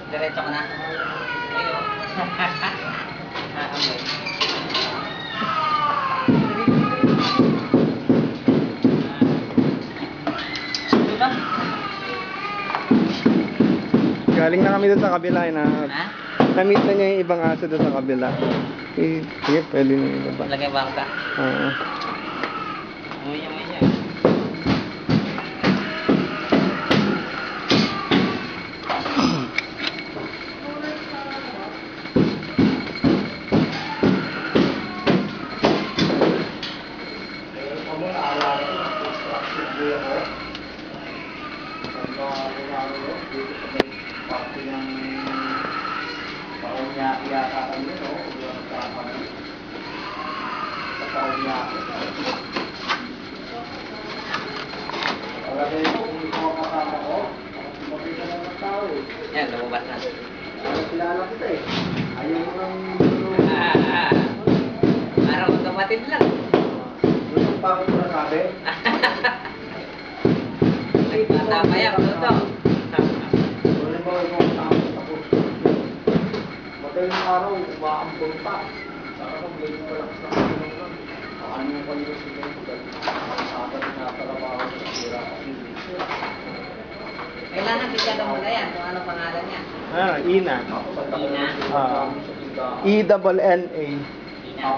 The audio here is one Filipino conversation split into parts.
Diretso ko na. Ayun. Diba? Galing na kami doon sa kabila. Ha? Na-meet na niya yung ibang aso doon sa kabila. Sige, pwede na yung iba. Lagay bangka. Oo. Amoy siya. Yan, lumabas na. Kilala kita eh. Ayaw mo nang... Parang magkapatid lang. Gusto pa ako na sabi? Nagpata pa yan, Toto. Wala ba ikaw takot ako? Madaling araw, umaambon pa. Saka kung medyo malakas na kayo lang. Ano yung kanyo sila ito? Saka tinatrabaho sa sira kasi. Kailangan bigyan mo na yan kung ano pangalan niya. Ina. Ina? E-double-N-A. Ina.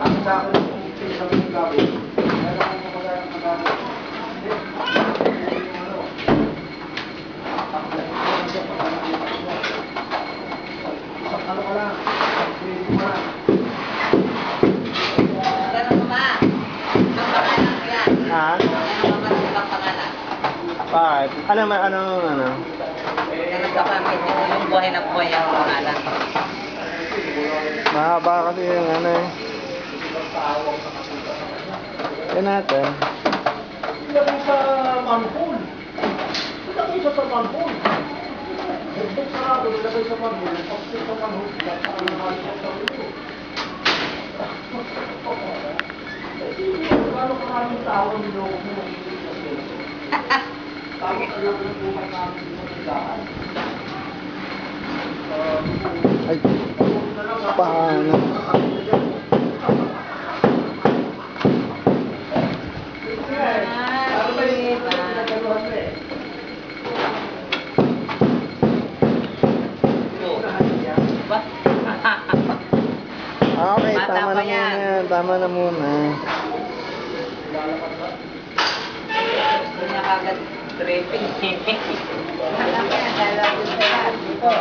Ang sa akin, sa mga gawin. Meron akong kapagayang magagawin. Ano ka lang? Ganun ko ba? Ang pangalan ko yan. Ha? Ano ba ang pangalan? Bakit? Ano? Ganun ka ba? Yung buhay na buhay ang pangalan. Mahaba kasi yung ano eh. Yan natin. Ilagay sa manhole. Ilagay sa manhole. Bukbuk sarado, ilagay sa manhole. Pagsil sa manhole, saan naman sa sarado. Kasi gano'n karaming tao ang niloko mo. Tapos alam ko yung buhay namin sa tindahan. Ay, paano? Okay, Bata tama pa na yan. muna. Tama na muna. Hindi na kagad tripping. Alam mo yan, dalaw gusto yan. Dito.